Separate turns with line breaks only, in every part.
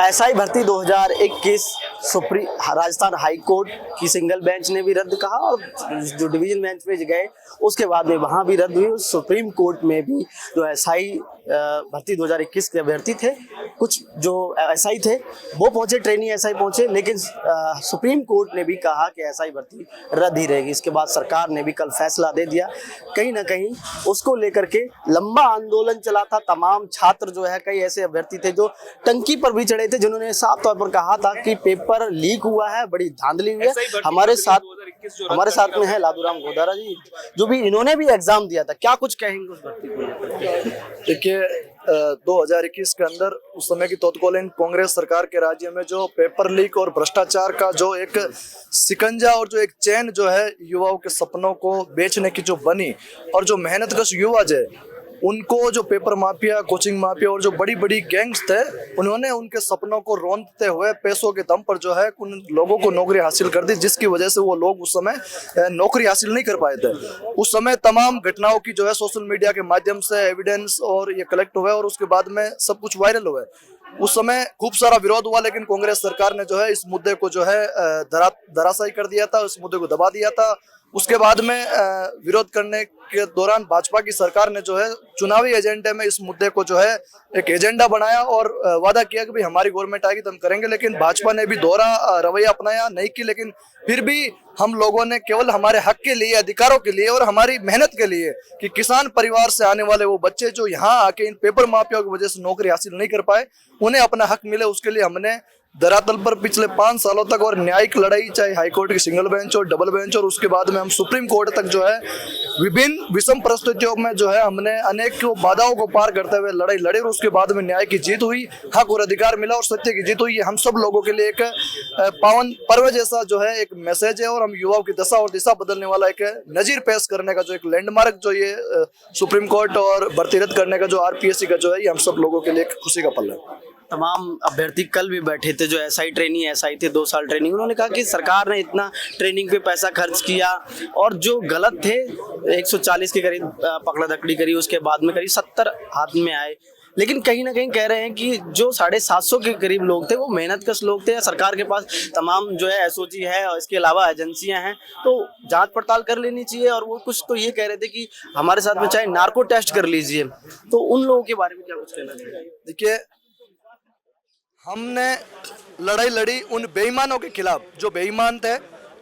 SI भर्ती 2021 Rajasthan high court की single bench ने भी रद्द कहा और जो डिवीजन बेंच पे गए उसके बाद में वहां भी रद्द हुई। सुप्रीम कोर्ट में भी जो एसआई भर्ती 2021 के अभ्यर्थी थे, कुछ जो एसआई थे वो पहुंचे, ट्रेनिंग एसआई पहुंचे, लेकिन सुप्रीम कोर्ट ने भी कहा कि एसआई भर्ती रद्द ही रहेगी। इसके बाद सरकार ने भी कल फैसला दे दिया। कहीं ना कहीं उसको लेकर के लंबा आंदोलन चला था। तमाम छात्र जो है, कई ऐसे अभ्यर्थी थे जो टंकी पर भी चढ़े थे, जिन्होंने साफ तौर पर कहा था कि पेपर लीक हुआ है, बड़ी धांधली हुई है। हमारे साथ में है लादूराम गोदारा जी, जो भी इन्होंने भी एग्जाम दिया था। क्या कुछ कहेंगे उस भर्ती को?
देखिए, 2021 के अंदर उस समय की तत्कालीन कांग्रेस सरकार के राज्य में जो पेपर लीक और भ्रष्टाचार का जो एक शिकंजा और जो एक चैन जो है युवाओं के सपनों को बेचने की जो बनी, और जो मेहनतकश युवा जो उनको जो पेपर माफिया, कोचिंग माफिया और जो बड़ी बड़ी गैंग्स थे, उन्होंने उनके सपनों को रौंदते हुए पैसों के दम पर जो है उन लोगों को नौकरी हासिल कर दी, जिसकी वजह से वो लोग उस समय नौकरी हासिल नहीं कर पाए थे। उस समय तमाम घटनाओं की जो है सोशल मीडिया के माध्यम से एविडेंस और ये कलेक्ट हुए और उसके बाद में सब कुछ वायरल हुए। उस समय खूब सारा विरोध हुआ, लेकिन कांग्रेस सरकार ने जो है इस मुद्दे को जो है धराशायी कर दिया था, इस मुद्दे को दबा दिया था। उसके बाद में विरोध करने के दौरान भाजपा की सरकार ने जो है चुनावी एजेंडे में इस मुद्दे को जो है एक एजेंडा बनाया और वादा किया कि भाई हमारी गवर्नमेंट आएगी तो हम करेंगे। लेकिन भाजपा ने भी दोहरा रवैया अपनाया, नहीं की। लेकिन फिर भी हम लोगों ने केवल हमारे हक के लिए, अधिकारों के लिए और हमारी मेहनत के लिए, कि किसान परिवार से आने वाले वो बच्चे जो यहाँ आके इन पेपर माफियाओं की वजह से नौकरी हासिल नहीं कर पाए, उन्हें अपना हक मिले, उसके लिए हमने धरातल पर पिछले 5 सालों तक और न्यायिक लड़ाई, चाहे हाईकोर्ट की सिंगल बेंच और डबल बेंच, और उसके बाद में हम सुप्रीम कोर्ट तक जो है विभिन्न विषम परिस्थितियों में जो है हमने अनेक बाधाओं को पार करते हुए लड़ाई लड़ी, और उसके बाद में न्याय की जीत हुई, हक और अधिकार मिला और सत्य की जीत हुई। ये हम सब लोगों के लिए एक पावन पर्व जैसा जो है एक मैसेज है, और हम युवाओं की दशा और दिशा बदलने वाला एक नजीर पेश करने का जो एक लैंडमार्क जो ये सुप्रीम कोर्ट और भर्ती रद्द करने का जो आरपीएससी का जो है, ये हम सब लोगों के लिए एक खुशी का पल है।
तमाम अभ्यर्थी कल भी बैठे थे जो एसआई थे 2 साल ट्रेनिंग। उन्होंने कहा कि सरकार ने इतना ट्रेनिंग पे पैसा खर्च किया और जो गलत थे 140 के करीब पकड़ा धकड़ी करी, उसके बाद में करीब 70 हाथ में आए। लेकिन कहीं ना कहीं कह रहे हैं कि जो 750 के करीब लोग थे वो मेहनतकश लोग थे। सरकार के पास तमाम जो है एसओजी है और इसके अलावा एजेंसियां हैं, तो जांच पड़ताल कर लेनी चाहिए। और वो कुछ तो ये कह रहे थे कि हमारे साथ में चाहे नार्को टेस्ट कर लीजिए। तो उन लोगों के बारे में क्या कुछ कहना चाहिए?
देखिए, हमने लड़ाई लड़ी उन बेईमानों के खिलाफ जो बेईमान थे,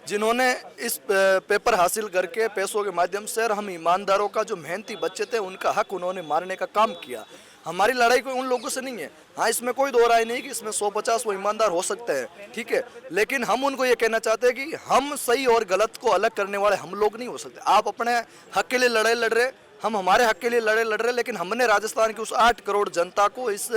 जिन्होंने इस पेपर हासिल करके पैसों के माध्यम से, और हम ईमानदारों का जो मेहनती बच्चे थे उनका हक उन्होंने मारने का काम किया। हमारी लड़ाई कोई उन लोगों से नहीं है। हाँ, इसमें कोई दो राय नहीं कि इसमें 150 वो ईमानदार हो सकते हैं, ठीक है, लेकिन हम उनको ये कहना चाहते हैं कि हम सही और गलत को अलग करने वाले हम लोग नहीं हो सकते। आप अपने हक के लिए लड़ाई लड़ रहे, हम हमारे हक के लिए लड़ रहे, लेकिन हमने राजस्थान की उस 8 करोड़ जनता को इस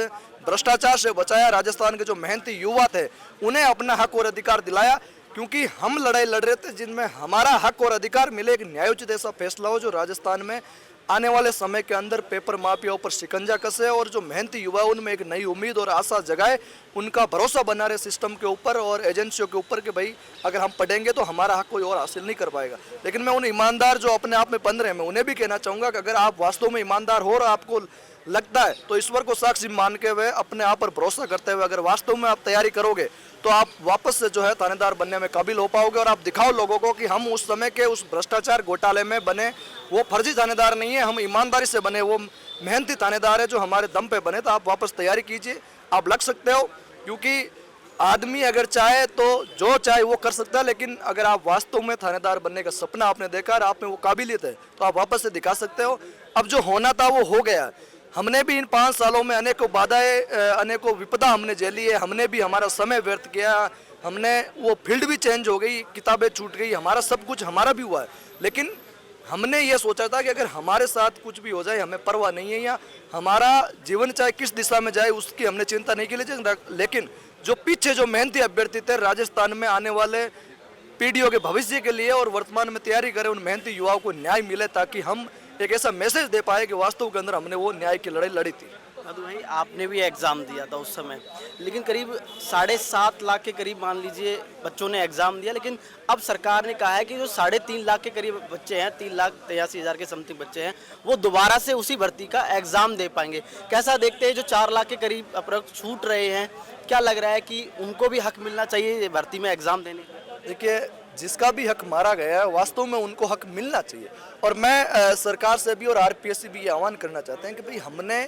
भ्रष्टाचार से बचाया। राजस्थान के जो मेहनती युवा थे उन्हें अपना हक और अधिकार दिलाया, क्योंकि हम लड़ाई लड़ रहे थे जिनमें हमारा हक और अधिकार मिले। एक न्यायोचित ऐसा फैसला हो जो राजस्थान में आने वाले समय के अंदर पेपर माफियाओं पर शिकंजा कसे और जो मेहनती युवा उनमें एक नई उम्मीद और आशा जगाए, उनका भरोसा बना रहे सिस्टम के ऊपर और एजेंसियों के ऊपर कि भाई अगर हम पढ़ेंगे तो हमारा हक कोई और हासिल नहीं कर पाएगा। लेकिन मैं उन ईमानदार जो अपने आप में बन रहे हैं, मैं उन्हें भी कहना चाहूँगा कि अगर आप वास्तव में ईमानदार हो और आपको लगता है तो ईश्वर को साक्षी मान के हुए, अपने आप पर भरोसा करते हुए अगर वास्तव में आप तैयारी करोगे तो आप वापस से जो है थानेदार बनने में काबिल हो पाओगे। और आप दिखाओ लोगों को कि हम उस समय के उस भ्रष्टाचार घोटाले में बने वो फर्जी थानेदार नहीं है, हम ईमानदारी से बने वो मेहनती थानेदार है जो हमारे दम पे बने। तो आप वापस तैयारी कीजिए, आप लग सकते हो, क्योंकि आदमी अगर चाहे तो जो चाहे वो कर सकता है। लेकिन अगर आप वास्तव में थानेदार बनने का सपना आपने देखा और आप में वो काबिलियत है तो आप वापस से दिखा सकते हो। अब जो होना था वो हो गया। हमने भी इन 5 सालों में अनेकों बाधाएं, अनेकों विपदा हमने झेली है, हमने भी हमारा समय व्यर्थ किया, हमने वो फील्ड भी चेंज हो गई, किताबें छूट गई, हमारा सब कुछ हमारा भी हुआ है। लेकिन हमने ये सोचा था कि अगर हमारे साथ कुछ भी हो जाए हमें परवाह नहीं है, या हमारा जीवन चाहे किस दिशा में जाए उसकी हमने चिंता नहीं की। लेकिन जो पीछे जो मेहनती अभ्यर्थी थे राजस्थान में आने वाले पीढ़ियों के भविष्य के लिए और वर्तमान में तैयारी करें, उन मेहनती युवाओं को न्याय मिले, ताकि हम एक ऐसा मैसेज दे पाए कि वास्तव के अंदर हमने वो न्याय की लड़ाई लड़ी थी।
तो भाई आपने भी एग्ज़ाम दिया था उस समय, लेकिन करीब 7.5 लाख के करीब मान लीजिए बच्चों ने एग्ज़ाम दिया। लेकिन अब सरकार ने कहा है कि जो 3.5 लाख के करीब बच्चे हैं, 3,83,000 के समथिंग बच्चे हैं, वो दोबारा से उसी भर्ती का एग्ज़ाम दे पाएंगे। कैसा देखते हैं जो 4 लाख के करीब अप्रोक्स छूट रहे हैं, क्या लग रहा है कि उनको भी हक मिलना चाहिए ये भर्ती में एग्जाम देने का?
देखिए, जिसका भी हक मारा गया है वास्तव में उनको हक मिलना चाहिए। और मैं सरकार से भी और आरपीएस से भी ये आह्वान करना चाहते हैं कि भाई हमने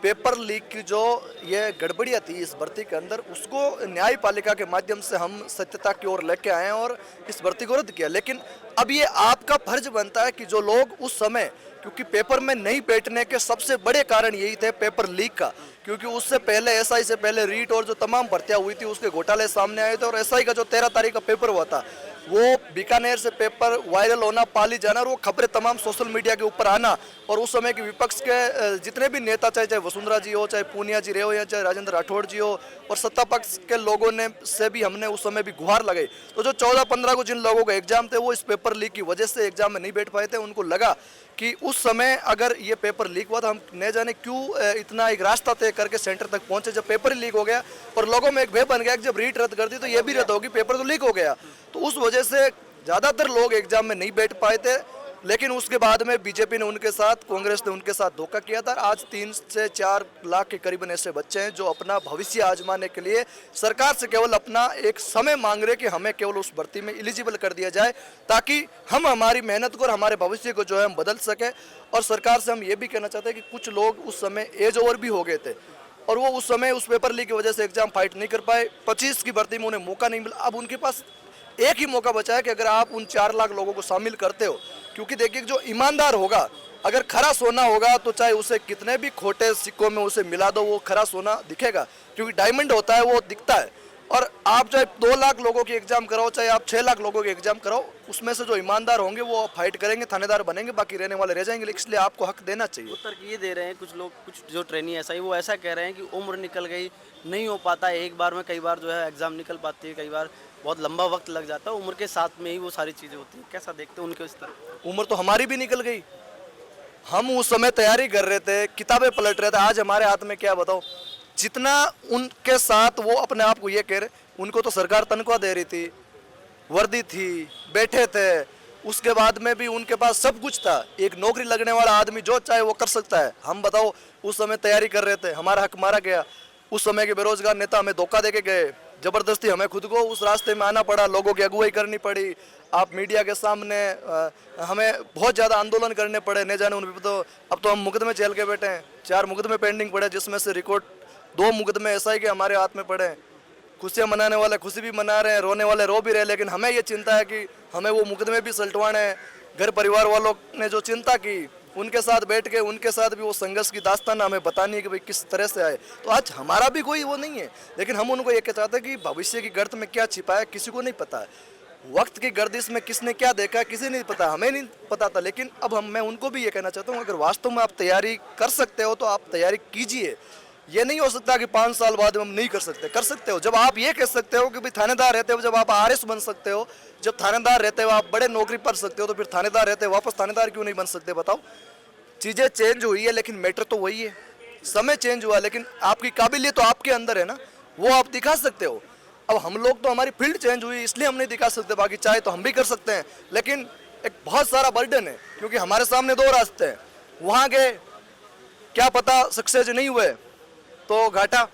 पेपर लीक की जो ये गड़बड़ियाँ थी इस भर्ती के अंदर, उसको न्यायपालिका के माध्यम से हम सत्यता की ओर लेके आए हैं और इस भर्ती को रद्द किया। लेकिन अब ये आपका फर्ज बनता है कि जो लोग उस समय, क्योंकि पेपर में नहीं बैठने के सबसे बड़े कारण यही थे पेपर लीक का, क्योंकि उससे पहले एसआई से पहले रीट और जो तमाम भर्तियां हुई थी उसके घोटाले सामने आए थे। और एसआई का जो 13 तारीख का पेपर हुआ था, वो बीकानेर से पेपर वायरल होना, पाली जाना और वो खबरें तमाम सोशल मीडिया के ऊपर आना, और उस समय के विपक्ष के जितने भी नेता, चाहे वसुंधरा जी हो, चाहे पूनिया जी रहे हो, या चाहे राजेंद्र राठौड़ जी हो, और सत्ता पक्ष के लोगों ने से भी हमने उस समय भी गुहार लगाई। तो जो 14-15 को जिन लोगों का एग्जाम थे वो इस पेपर लीक की वजह से एग्जाम में नहीं बैठ पाए थे। उनको लगा कि उस समय अगर ये पेपर लीक हुआ तो हम न जाने क्यों इतना एक रास्ता तय करके सेंटर तक पहुंचे। जब पेपर ही लीक हो गया और लोगों में एक भय बन गया कि जब रीट रद्द कर दी तो ये भी रद्द होगी, पेपर तो लीक हो गया, तो उस वजह से ज़्यादातर लोग एग्जाम में नहीं बैठ पाए थे। लेकिन उसके बाद में बीजेपी ने उनके साथ, कांग्रेस ने उनके साथ धोखा किया था। आज 3 से 4 लाख के करीबन ऐसे बच्चे हैं जो अपना भविष्य आजमाने के लिए सरकार से केवल अपना एक समय मांग रहे कि हमें केवल उस भर्ती में एलिजिबल कर दिया जाए, ताकि हम हमारी मेहनत को और हमारे भविष्य को जो है हम बदल सके। और सरकार से हम ये भी कहना चाहते हैं कि कुछ लोग उस समय एज ओवर भी हो गए थे और वो उस समय उस पेपर लीक की वजह से एग्जाम फाइट नहीं कर पाए। 25 की भर्ती में उन्हें मौका नहीं मिला। अब उनके पास एक ही मौका बचा है कि अगर आप उन 4 लाख लोगों को शामिल करते हो, क्योंकि देखिए जो ईमानदार होगा, अगर खरा सोना होगा तो चाहे उसे कितने भी खोटे सिक्कों में उसे मिला दो वो खरा सोना दिखेगा, क्योंकि डायमंड होता है वो दिखता है। और आप चाहे 2 लाख लोगों की एग्जाम कराओ, चाहे आप 6 लाख लोगों की एग्जाम कराओ, उसमें से जो ईमानदार होंगे वो फाइट करेंगे, थानेदार बनेंगे, बाकी रहने वाले रह जाएंगे। इसलिए आपको हक देना चाहिए।
उत्तर ये दे रहे हैं कुछ लोग, कुछ जो ट्रेनी ऐसा ही, वो ऐसा कह रहे हैं कि उम्र निकल गई, नहीं हो पाता एक बार में, कई बार जो है एग्जाम निकल पाती है, कई बार बहुत लंबा वक्त लग जाता है, उम्र के साथ में ही वो सारी चीज़ें होती हैं। कैसा देखते हैं उनके इस तरह?
उम्र तो हमारी भी निकल गई, हम उस समय तैयारी कर रहे थे, किताबें पलट रहे थे। आज हमारे हाथ में क्या बताओ, जितना उनके साथ वो अपने आप को ये कह रहे, उनको तो सरकार तनख्वाह दे रही थी, वर्दी थी, बैठे थे, उसके बाद में भी उनके पास सब कुछ था। एक नौकरी लगने वाला आदमी जो चाहे वो कर सकता है। हम बताओ उस समय तैयारी कर रहे थे, हमारा हक मारा गया। उस समय के बेरोजगार नेता हमें धोखा दे के गए, जबरदस्ती हमें खुद को उस रास्ते में आना पड़ा, लोगों की अगुवाई करनी पड़ी। आप मीडिया के सामने हमें बहुत ज़्यादा आंदोलन करने पड़े, न जाने उन तो अब तो हम मुकदमे चल के बैठे हैं। 4 मुकदमे पेंडिंग पड़े, जिसमें से रिकॉर्ड 2 मुकदमे एसआई के हमारे हाथ में पड़े हैं। खुशियाँ मनाने वाले खुशी भी मना रहे हैं, रोने वाले रो भी रहे, लेकिन हमें ये चिंता है कि हमें वो मुकदमे भी सलटवाने हैं। घर परिवार वालों ने जो चिंता की, उनके साथ बैठ के उनके साथ भी वो संघर्ष की दास्तान हमें बतानी है कि भाई किस तरह से आए। तो आज हमारा भी कोई वो नहीं है, लेकिन हम उनको ये कहना चाहते हैं कि भविष्य की गर्त में क्या छिपा है किसी को नहीं पता है। वक्त की गर्दिश में किसने क्या देखा है किसी नहीं पता, हमें नहीं पता था। लेकिन अब मैं उनको भी ये कहना चाहता हूँ, अगर वास्तव में आप तैयारी कर सकते हो तो आप तैयारी कीजिए। ये नहीं हो सकता कि 5 साल बाद हम नहीं कर सकते, कर सकते हो। जब आप ये कह सकते हो कि भाई थानेदार रहते हो, जब आप आरएस बन सकते हो, जब थानेदार रहते हो आप बड़े नौकरी पा सकते हो, तो फिर थानेदार रहते हो वापस थानेदार क्यों नहीं बन सकते? बताओ। चीज़ें चेंज हुई है लेकिन मैटर तो वही है, समय चेंज हुआ, लेकिन आपकी काबिलियत तो आपके अंदर है ना, वो आप दिखा सकते हो। अब हम लोग तो, हमारी फील्ड चेंज हुई इसलिए हम नहीं दिखा सकते, बाकी चाहे तो हम भी कर सकते हैं। लेकिन एक बहुत सारा बर्डन है, क्योंकि हमारे सामने 2 रास्ते हैं। वहाँ गए, क्या पता सक्सेस नहीं हुए तो घाटा,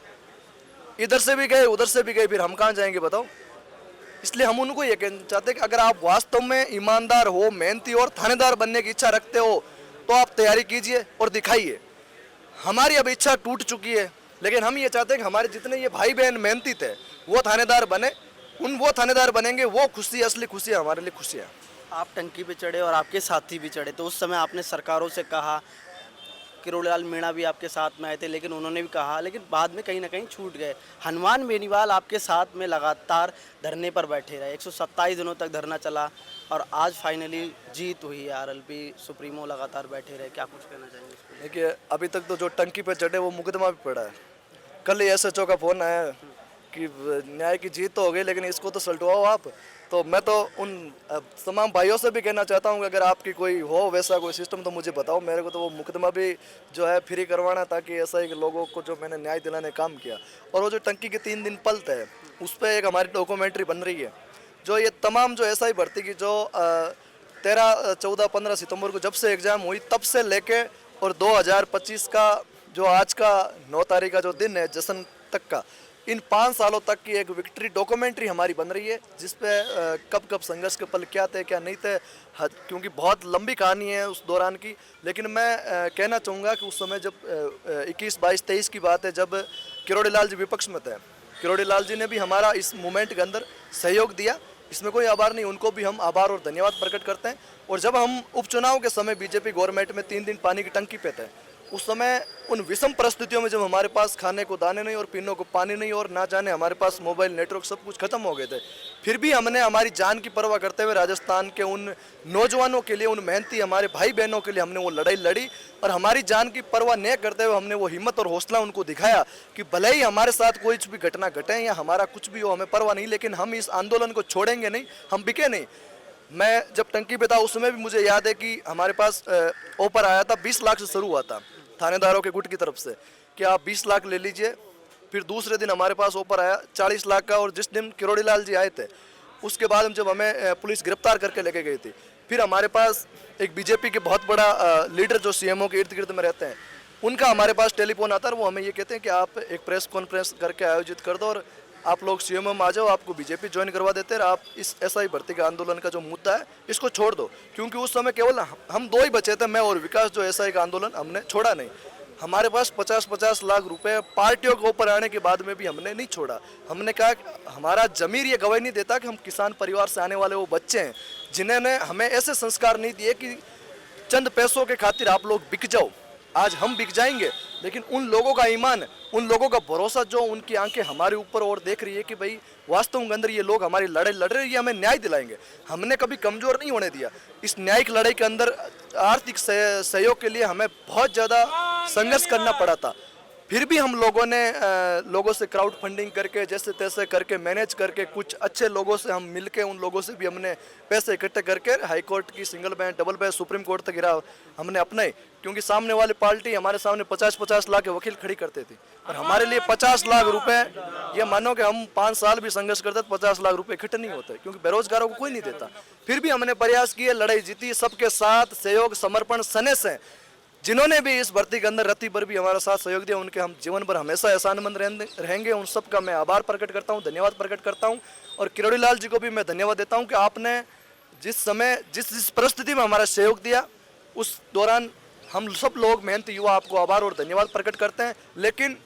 इधर से भी गए उधर से भी गए, फिर हम कहाँ जाएंगे बताओ। इसलिए हम उनको ये कहना चाहते हैं कि अगर आप वास्तव में ईमानदार हो, मेहनती और थानेदार बनने की इच्छा रखते हो तो आप तैयारी कीजिए और दिखाइए। हमारी अब इच्छा टूट चुकी है, लेकिन हम ये चाहते हैं कि हमारे जितने ये भाई बहन मेहनती थे वो थानेदार बने, वो थानेदार बनेंगे, वो खुशी, असली खुशी हमारे लिए खुशी है।
आप टंकी पे चढ़े और आपके साथी भी चढ़े, तो उस समय आपने सरकारों से कहा, किरोड़ीलाल मीणा भी आपके साथ में आए थे, लेकिन उन्होंने भी कहा, लेकिन बाद में कहीं ना कहीं छूट गए। हनुमान बेनीवाल आपके साथ में लगातार धरने पर बैठे रहे, 127 दिनों तक धरना चला और आज फाइनली जीत हुई है। आरएलपी सुप्रीमो लगातार बैठे रहे, क्या कुछ कहना चाहेंगे?
देखिए, अभी तक तो जो टंकी पे चढ़े वो मुकदमा भी पड़ा है। कल ही एसएचओ का फ़ोन आया कि न्याय की जीत तो हो गई, लेकिन इसको तो सलटवाओ आप। तो मैं तो उन तमाम भाइयों से भी कहना चाहता हूँ कि अगर आपकी कोई हो वैसा कोई सिस्टम तो मुझे बताओ। मेरे को तो वो मुकदमा भी जो है फ्री करवाना, ताकि ऐसा ही लोगों को जो मैंने न्याय दिलाने काम किया। और वो जो टंकी के 3 दिन पलट है, उस पर एक हमारी डॉक्यूमेंट्री बन रही है, जो ये तमाम जो एसआई भर्ती की जो 13, 14, 15 सितंबर को जब से एग्ज़ाम हुई तब से लेके और 2025 का जो आज का 9 तारीख का जो दिन है जश्न तक का, इन 5 सालों तक की एक विक्ट्री डॉक्यूमेंट्री हमारी बन रही है, जिस पे कब कब संघर्ष के पल क्या थे क्या नहीं थे, क्योंकि बहुत लंबी कहानी है उस दौरान की। लेकिन मैं कहना चाहूँगा कि उस समय जब 21, 22, 23 की बात है, जब किरोड़ी लाल जी विपक्ष में थे, किरोड़ी लाल जी ने भी हमारा इस मूवमेंट के अंदर सहयोग दिया, इसमें कोई आभार नहीं, उनको भी हम आभार और धन्यवाद प्रकट करते हैं। और जब हम उपचुनाव के समय बीजेपी गवर्नमेंट में 3 दिन पानी की टंकी पे थे, उस समय उन विषम परिस्थितियों में जब हमारे पास खाने को दाने नहीं और पीने को पानी नहीं और ना जाने हमारे पास मोबाइल नेटवर्क सब कुछ खत्म हो गए थे, फिर भी हमने हमारी जान की परवाह करते हुए राजस्थान के उन नौजवानों के लिए, उन मेहनती हमारे भाई बहनों के लिए हमने वो लड़ाई लड़ी। और हमारी जान की परवाह न करते हुए हमने वो हिम्मत और हौसला उनको दिखाया कि भले ही हमारे साथ कोई भी घटना घटे या हमारा कुछ भी हो, हमें परवाह नहीं, लेकिन हम इस आंदोलन को छोड़ेंगे नहीं, हम बिके नहीं। मैं जब टंकी पे था उस समय भी मुझे याद है कि हमारे पास ऑफर आया था, 20 लाख से शुरू हुआ था थानेदारों के गुट की तरफ से कि आप 20 लाख ले लीजिए। फिर दूसरे दिन हमारे पास ऑफर आया 40 लाख का, और जिस दिन किरोड़ी लाल जी आए थे उसके बाद जब हमें पुलिस गिरफ्तार करके लेके गई थी, फिर हमारे पास एक बीजेपी के बहुत बड़ा लीडर जो सीएमओ के इर्द गिर्द में रहते हैं, उनका हमारे पास टेलीफोन आता है, वो हमें ये कहते हैं कि आप एक प्रेस कॉन्फ्रेंस करके आयोजित कर दो और आप लोग सीएमओ में आ जाओ, आपको बीजेपी ज्वाइन करवा देते हैं, आप इस एसआई भर्ती का आंदोलन का जो मुद्दा है इसको छोड़ दो। क्योंकि उस समय केवल हम 2 ही बचे थे, मैं और विकास, जो एसआई का आंदोलन हमने छोड़ा नहीं। हमारे पास 50-50 लाख रुपए पार्टियों के ऊपर आने के बाद में भी हमने नहीं छोड़ा। हमने कहा हमारा जमीर ये गवाही नहीं देता कि हम किसान परिवार से आने वाले वो बच्चे हैं जिन्होंने हमें ऐसे संस्कार नहीं दिए कि चंद पैसों के खातिर आप लोग बिक जाओ। आज हम बिक जाएंगे, लेकिन उन लोगों का ईमान, उन लोगों का भरोसा, जो उनकी आंखें हमारे ऊपर और देख रही है कि भाई वास्तव के अंदर ये लोग हमारी लड़ाई लड़ रहे हैं, ये हमें न्याय दिलाएंगे, हमने कभी कमजोर नहीं होने दिया। इस न्यायिक लड़ाई के अंदर आर्थिक सहयोग के लिए हमें बहुत ज़्यादा संघर्ष करना पड़ा था, फिर भी हम लोगों ने लोगों से क्राउड फंडिंग करके जैसे तैसे करके मैनेज करके कुछ अच्छे लोगों से हम मिलके उन लोगों से भी हमने पैसे इकट्ठे करके हाई कोर्ट की single bench, double bench, supreme court तक गिरा हमने अपने, क्योंकि सामने वाली पार्टी हमारे सामने 50-50 लाख के वकील खड़ी करते थे और हमारे लिए 50 लाख रुपए, ये मानो कि हम 5 साल भी संघर्ष करते तो 50 लाख रुपए इकट्ठे नहीं होते, क्योंकि बेरोजगारों को कोई नहीं देता। फिर भी हमने प्रयास किए, लड़ाई जीती, सबके साथ सहयोग, समर्पण, सने से जिन्होंने भी इस भर्ती के अंदर रत्ती भर भी हमारा साथ सहयोग दिया, उनके हम जीवन भर हमेशा एहसानमंद रहेंगे। उन सब का मैं आभार प्रकट करता हूं, धन्यवाद प्रकट करता हूं। और किरोड़ी लाल जी को भी मैं धन्यवाद देता हूं कि आपने जिस समय जिस परिस्थिति में हमारा सहयोग दिया, उस दौरान हम सब लोग मेहनती युवा आपको आभार और धन्यवाद प्रकट करते हैं। लेकिन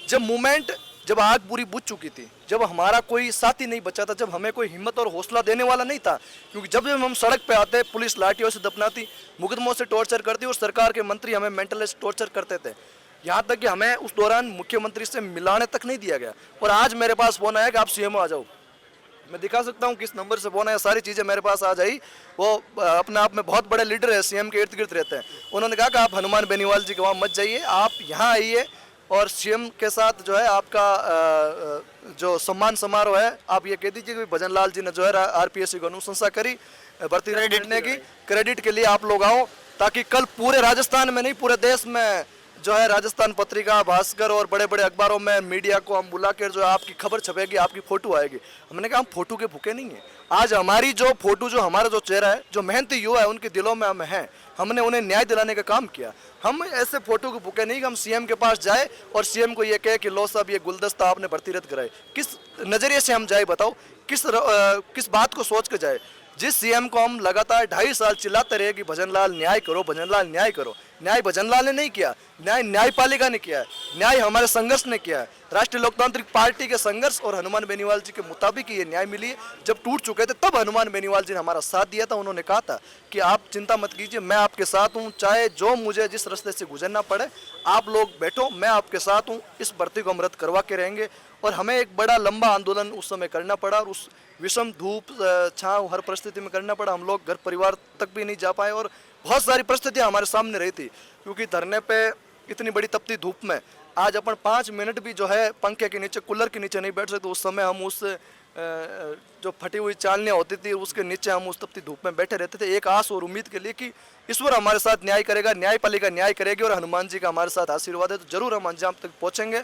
जब मूवमेंट, जब आग पूरी बुझ चुकी थी, जब हमारा कोई साथी नहीं बचा था, जब हमें कोई हिम्मत और हौसला देने वाला नहीं था, क्योंकि जब हम सड़क पे आते पुलिस लाठियों से दफनाती, मुकदमों से टॉर्चर करती और सरकार के मंत्री हमें मेंटलिस्ट टॉर्चर करते थे, यहाँ तक कि हमें उस दौरान मुख्यमंत्री से मिलाने तक नहीं दिया गया। और आज मेरे पास फोन आया कि आप सीएमओ आ जाओ, मैं दिखा सकता हूँ किस नंबर से फोन आया, सारी चीज़ें मेरे पास आ जाई। वो अपने आप में बहुत बड़े लीडर है, सीएम के इर्द गिर्द रहते हैं। उन्होंने कहा कि आप हनुमान बेनीवाल जी के वहाँ मत जाइए, आप यहाँ आइए और सीएम के साथ जो है आपका जो सम्मान समारोह है, आप ये कह दीजिए कि भजन लाल जी ने जो है आरपीएससी को अनुशंसा करी भर्ती करने की, क्रेडिट के लिए आप लोग आओ, ताकि कल पूरे राजस्थान में नहीं पूरे देश में जो है राजस्थान पत्रिका, भास्कर और बड़े बड़े अखबारों में मीडिया को हम बुला कर जो है आपकी खबर छपेगी, आपकी फोटो आएगी। हमने कहा हम फोटो के भूखे नहीं हैं। आज हमारी जो फोटो, जो हमारा जो चेहरा है, जो मेहनती युवा है, उनके दिलों में हम हैं, हमने उन्हें न्याय दिलाने का काम किया। हम ऐसे फोटो के भूखे नहीं कि हम सीएम के पास जाए और सीएम को ये कहे कि लो साहब ये गुलदस्ता आपने भर्ती रद्द कराए। किस नज़रिए से हम जाए बताओ, किस बात को सोच कर जाए? जिस सीएम को हम लगातार 2.5 साल चिल्लाते रहे कि भजन लाल न्याय करो, भजन लाल न्याय करो, न्याय भजन लाल ने नहीं किया, न्याय न्यायपालिका ने किया है, न्याय हमारे संघर्ष ने किया है। राष्ट्रीय लोकतांत्रिक पार्टी के संघर्ष और हनुमान बेनीवाल जी के मुताबिक ये न्याय मिली है। जब टूट चुके थे तब हनुमान बेनीवाल जी ने हमारा साथ दिया था। उन्होंने कहा था कि आप चिंता मत कीजिए, मैं आपके साथ हूँ, चाहे जो मुझे जिस रास्ते से गुजरना पड़े, आप लोग बैठो, मैं आपके साथ हूँ, इस भर्ती को हम रद्द करवा के रहेंगे। और हमें एक बड़ा लंबा आंदोलन उस समय करना पड़ा और उस विषम धूप छाँव हर परिस्थिति में करना पड़ा। हम लोग घर परिवार तक भी नहीं जा पाए और बहुत सारी परिस्थितियां हमारे सामने रही थी, क्योंकि धरने पे इतनी बड़ी तपती धूप में आज अपन 5 मिनट भी जो है पंखे के नीचे, कूलर के नीचे नहीं बैठ सकते। उस समय हम उस जो फटी हुई चालनियाँ होती थी उसके नीचे हम उस तपती धूप में बैठे रहते थे, एक आस और उम्मीद के लिए कि ईश्वर हमारे साथ न्याय करेगा, न्यायपालिका न्याय करेगी और हनुमान जी का हमारे साथ आशीर्वाद है तो जरूर हम अंजाम तक पहुँचेंगे।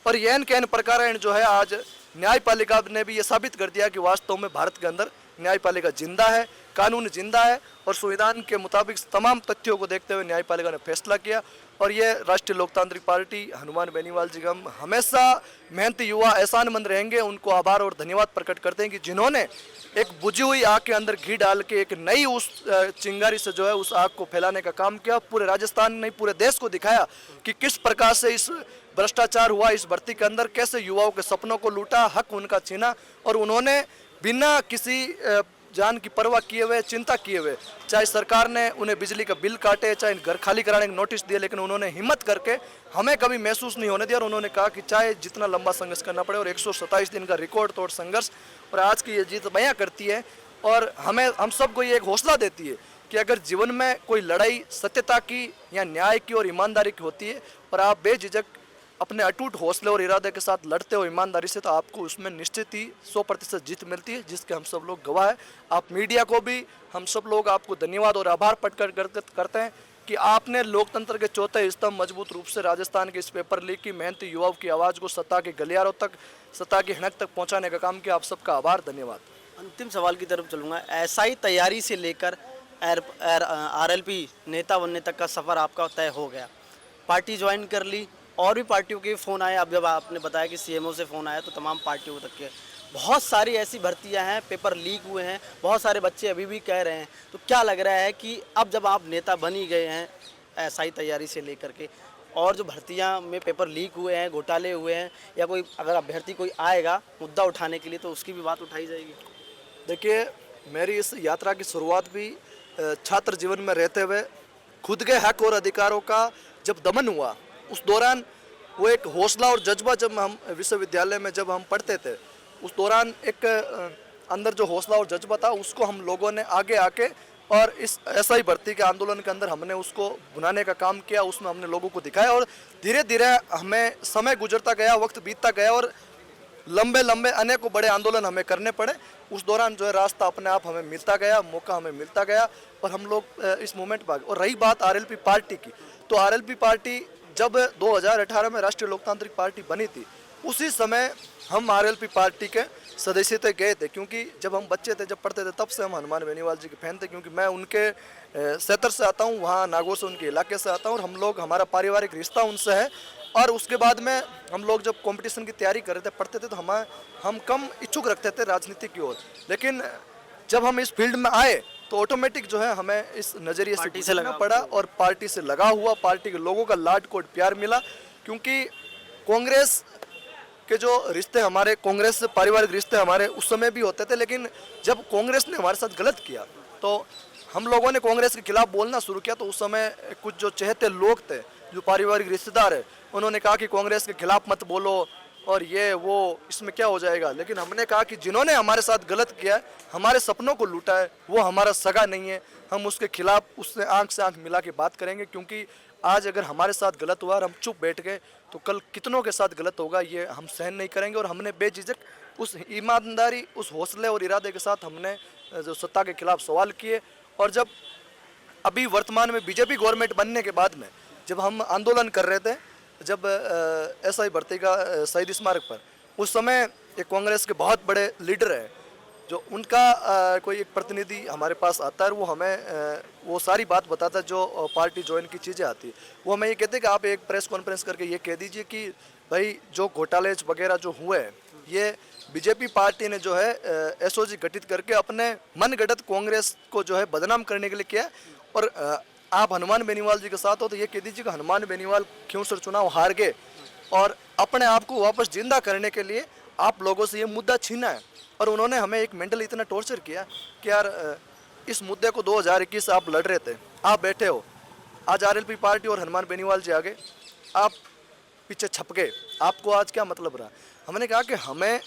और ये एन प्रकार जो है आज न्यायपालिका ने भी ये साबित कर दिया कि वास्तव में भारत के अंदर न्यायपालिका जिंदा है, कानून जिंदा है और संविधान के मुताबिक तमाम तथ्यों को देखते हुए न्यायपालिका ने फैसला किया। और ये राष्ट्रीय लोकतांत्रिक पार्टी हनुमान बेनीवाल जी का हम हमेशा मेहनती युवा एहसानमंद रहेंगे, उनको आभार और धन्यवाद प्रकट करते हैं कि जिन्होंने एक बुझी हुई आग के अंदर घी डाल के एक नई उस चिंगारी से जो है उस आग को फैलाने का काम किया। पूरे राजस्थान नहीं पूरे देश को दिखाया कि किस प्रकार से इस भ्रष्टाचार हुआ, इस भर्ती के अंदर कैसे युवाओं के सपनों को लूटा, हक उनका छीना और उन्होंने बिना किसी जान की परवाह किए हुए, चिंता किए हुए, चाहे सरकार ने उन्हें बिजली का बिल काटे, चाहे घर खाली कराने का नोटिस दिए, लेकिन उन्होंने हिम्मत करके हमें कभी महसूस नहीं होने दिया और उन्होंने कहा कि चाहे जितना लंबा संघर्ष करना पड़े। और 127 दिन का रिकॉर्ड तोड़ संघर्ष और आज की ये जीत बयां करती है और हम सबको ये एक हौसला देती है कि अगर जीवन में कोई लड़ाई सत्यता की या न्याय की और ईमानदारी की होती है और आप बेझिझक अपने अटूट हौसले और इरादे के साथ लड़ते हो ईमानदारी से, तो आपको उसमें निश्चित ही 100% जीत मिलती है, जिसके हम सब लोग गवाह हैं। आप मीडिया को भी हम सब लोग आपको धन्यवाद और आभार प्रकट करते हैं कि आपने लोकतंत्र के चौथे स्तंभ मजबूत रूप से राजस्थान के इस पेपर लीक की मेहनती युवाओं की आवाज़ को सत्ता के गलियारों तक, सत्ता की हनक तक पहुँचाने का काम किया। आप सबका आभार, धन्यवाद।
अंतिम सवाल की तरफ चलूँगा। एसआई तैयारी से लेकर आरएलपी नेता बनने तक का सफ़र आपका तय हो गया, पार्टी ज्वाइन कर ली और भी पार्टियों के फ़ोन आए। अब जब आपने बताया कि सीएमओ से फ़ोन आया तो तमाम पार्टियों तक के बहुत सारी ऐसी भर्तियां हैं, पेपर लीक हुए हैं, बहुत सारे बच्चे अभी भी कह रहे हैं। तो क्या लग रहा है कि अब जब आप नेता बन ही गए हैं एसआई तैयारी से लेकर के, और जो भर्तियां में पेपर लीक हुए हैं, घोटाले हुए हैं, या कोई अगर अभ्यर्थी कोई आएगा मुद्दा उठाने के लिए तो उसकी भी बात उठाई जाएगी?
देखिए, मेरी इस यात्रा की शुरुआत भी छात्र जीवन में रहते हुए खुद के हक और अधिकारों का जब दमन हुआ, उस दौरान वो एक हौसला और जज्बा, जब हम विश्वविद्यालय में जब हम पढ़ते थे, उस दौरान एक अंदर जो हौसला और जज्बा था उसको हम लोगों ने आगे आके और इस एसआई भर्ती के आंदोलन के अंदर हमने उसको बुनाने का काम किया, उसमें हमने लोगों को दिखाया और धीरे धीरे हमें समय गुजरता गया, वक्त बीतता गया और लंबे लंबे अनेकों बड़े आंदोलन हमें करने पड़े। उस दौरान जो है रास्ता अपने आप हमें मिलता गया, मौका हमें मिलता गया और हम लोग इस मूवमेंट पर। और रही बात आरएलपी पार्टी की, तो आरएलपी पार्टी जब 2018 में राष्ट्रीय लोकतांत्रिक पार्टी बनी थी, उसी समय हम आरएलपी पार्टी के सदस्यता गए थे, क्योंकि जब हम बच्चे थे, जब पढ़ते थे, तब से हम हनुमान बेनीवाल जी के फैन थे, क्योंकि मैं उनके क्षेत्र से आता हूँ, वहाँ नागौर से उनके इलाके से आता हूँ और हम लोग, हमारा पारिवारिक रिश्ता उनसे है। और उसके बाद में हम लोग जब कंपटीशन की तैयारी कर रहे थे, पढ़ते थे, तो हम कम इच्छुक रखते थे राजनीति की ओर, लेकिन जब हम इस फील्ड में आए तो ऑटोमेटिक जो है हमें इस नज़रिए से गुजरना पड़ा और पार्टी से लगा हुआ, पार्टी के लोगों का लाड कोड प्यार मिला। क्योंकि कांग्रेस के जो रिश्ते हमारे, कांग्रेस से पारिवारिक रिश्ते हमारे उस समय भी होते थे, लेकिन जब कांग्रेस ने हमारे साथ गलत किया तो हम लोगों ने कांग्रेस के खिलाफ बोलना शुरू किया। तो उस समय कुछ जो चहेते लोग थे, जो पारिवारिक रिश्तेदार है, उन्होंने कहा कि कांग्रेस के खिलाफ मत बोलो और ये वो, इसमें क्या हो जाएगा। लेकिन हमने कहा कि जिन्होंने हमारे साथ गलत किया है, हमारे सपनों को लूटा है, वो हमारा सगा नहीं है, हम उसके खिलाफ उससे आंख से आंख मिला के बात करेंगे। क्योंकि आज अगर हमारे साथ गलत हुआ और हम चुप बैठ गए तो कल कितनों के साथ गलत होगा, ये हम सहन नहीं करेंगे। और हमने बेझिझक उस ईमानदारी, उस हौसले और इरादे के साथ हमने जो सत्ता के खिलाफ सवाल किए। और जब अभी वर्तमान में बीजेपी गवर्नमेंट बनने के बाद में जब हम आंदोलन कर रहे थे, जब एसआई भर्ती का शहीद स्मारक पर, उस समय एक कांग्रेस के बहुत बड़े लीडर हैं, जो उनका कोई एक प्रतिनिधि हमारे पास आता है, वो हमें वो सारी बात बताता है जो पार्टी ज्वाइन की चीज़ें आती है। वो हमें ये कहते हैं कि आप एक प्रेस कॉन्फ्रेंस करके ये कह दीजिए कि भाई जो घोटाले वगैरह जो हुए हैं, ये बीजेपी पार्टी ने जो है एसओजी गठित करके अपने मनगढ़ंत कांग्रेस को जो है बदनाम करने के लिए किया। और आप हनुमान बेनीवाल जी के साथ हो तो ये कह दीजिए कि हनुमान बेनीवाल क्यों सर चुनाव हार गए और अपने आप को वापस जिंदा करने के लिए आप लोगों से ये मुद्दा छीना है। और उन्होंने हमें एक मेंटली इतना टॉर्चर किया कि यार इस मुद्दे को 2021 आप लड़ रहे थे, आप बैठे हो, आज आरएलपी पार्टी और हनुमान बेनीवाल जी आगे, आप पीछे छप गए, आपको आज क्या मतलब रहा। हमने कहा कि हमें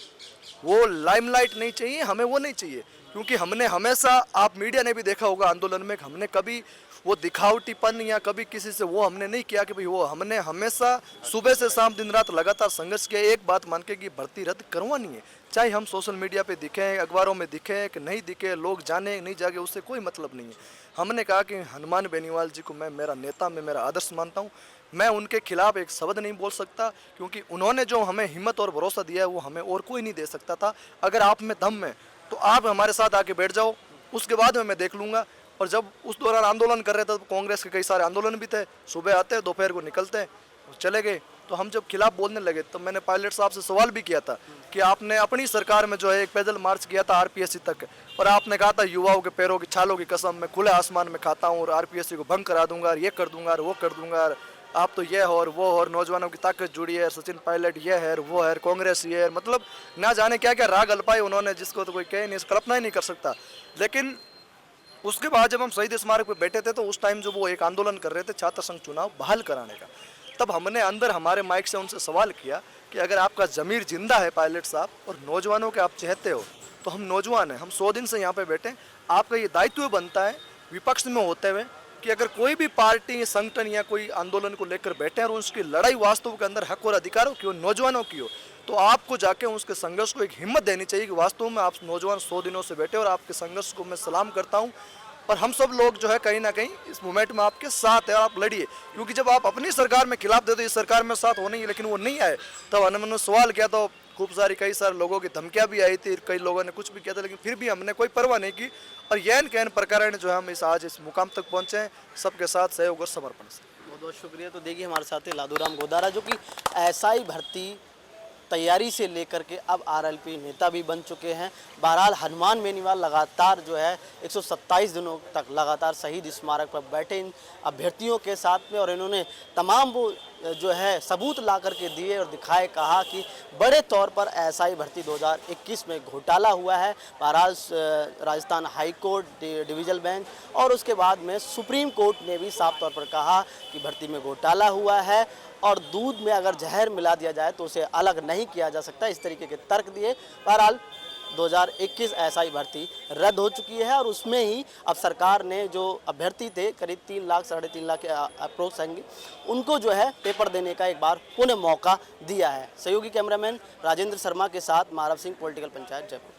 वो लाइमलाइट नहीं चाहिए, हमें वो नहीं चाहिए, क्योंकि हमने हमेशा, आप मीडिया ने भी देखा होगा आंदोलन में, हमने कभी वो दिखावटीपन या कभी किसी से वो हमने नहीं किया कि भाई वो, हमने हमेशा सुबह से शाम दिन रात लगातार संघर्ष किया, एक बात मान के कि भर्ती रद्द करवानी है। चाहे हम सोशल मीडिया पे दिखें, अखबारों में दिखें कि नहीं दिखे, लोग जाने नहीं जागे, उससे कोई मतलब नहीं है। हमने कहा कि हनुमान बेनीवाल जी को मैं मेरा नेता, मैं मेरा आदर्श मानता हूँ, मैं उनके खिलाफ एक शब्द नहीं बोल सकता, क्योंकि उन्होंने जो हमें हिम्मत और भरोसा दिया है वो हमें और कोई नहीं दे सकता था। अगर आप में दम है तो आप हमारे साथ आके बैठ जाओ, उसके बाद में मैं देख लूँगा। और जब उस दौरान आंदोलन कर रहे थे तो कांग्रेस के कई सारे आंदोलन भी थे, सुबह आते दोपहर को निकलते और चले गए। तो हम जब खिलाफ बोलने लगे तो मैंने पायलट साहब से सवाल भी किया था कि आपने अपनी सरकार में जो है एक पैदल मार्च किया था आरपीएससी तक, और आपने कहा था युवाओं के पैरों की छालों की कसम मैं खुले आसमान में खाता हूँ और आरपीएससी को भंग करा दूंगा और ये कर दूंगा और वो कर दूंगा, और आप तो ये हो और वो हो, और नौजवानों की ताकत जुड़ी है, सचिन पायलट ये है वो है, कांग्रेस ये है, मतलब ना जाने क्या क्या राग अल्पाए उन्होंने जिसको तो कोई कह नहीं, कल्पना ही नहीं कर सकता। लेकिन उसके बाद जब हम शहीद स्मारक पे बैठे थे तो उस टाइम जो वो एक आंदोलन कर रहे थे छात्र संघ चुनाव बहाल कराने का, तब हमने अंदर हमारे माइक से उनसे सवाल किया कि अगर आपका ज़मीर जिंदा है पायलट साहब और नौजवानों के आप चाहते हो, तो हम नौजवान हैं, हम 100 दिन से यहाँ पे बैठे, आपका ये दायित्व बनता है विपक्ष में होते हुए कि अगर कोई भी पार्टी संगठन या कोई आंदोलन को लेकर बैठे और उसकी लड़ाई वास्तव के अंदर हक और अधिकारों की हो, नौजवानों की हो, तो आपको जाके उसके संघर्ष को एक हिम्मत देनी चाहिए कि वास्तव में आप नौजवान 100 दिनों से बैठे और आपके संघर्ष को मैं सलाम करता हूँ और हम सब लोग जो है कहीं ना कहीं इस मूवमेंट में आपके साथ है, आप लड़िए। क्योंकि जब आप अपनी सरकार में खिलाफ देते इस सरकार में साथ होने ही, लेकिन वो नहीं आए, तब हमने सवाल किया तो खूब सारी कई सारे लोगों की धमकियां भी आई थी, कई लोगों ने कुछ भी किया था, लेकिन फिर भी हमने कोई परवाह नहीं की और यह कहन प्रकार जो है हम आज इस मुकाम तक पहुँचे हैं सबके साथ सहयोग और समर्पण से।
बहुत बहुत शुक्रिया। तो देखिए हमारे साथ है लादूराम गोदारा जो कि एसआई भर्ती तैयारी से लेकर के अब आरएलपी नेता भी बन चुके हैं। बहरहाल हनुमान बेनीवाल लगातार जो है 127 दिनों तक लगातार शहीद स्मारक पर बैठे इन अभ्यर्थियों के साथ में और इन्होंने तमाम वो जो है सबूत ला करके दिए और दिखाए, कहा कि बड़े तौर पर एसआई भर्ती 2021 में घोटाला हुआ है। बहरहाल Rajasthan high court division bench और उसके बाद में सुप्रीम कोर्ट ने भी साफ तौर पर कहा कि भर्ती में घोटाला हुआ है और दूध में अगर जहर मिला दिया जाए तो उसे अलग नहीं किया जा सकता, इस तरीके के तर्क दिए। बहरहाल 2021 एसआई भर्ती रद्द हो चुकी है और उसमें ही अब सरकार ने जो अभ्यर्थी थे करीब 3 लाख 3.5 लाख के अप्रोक्स होंगे, उनको जो है पेपर देने का एक बार पुनः मौका दिया है। सहयोगी कैमरामैन राजेंद्र शर्मा के साथ मारव सिंह, पॉलिटिकल पंचायत, जयपुर।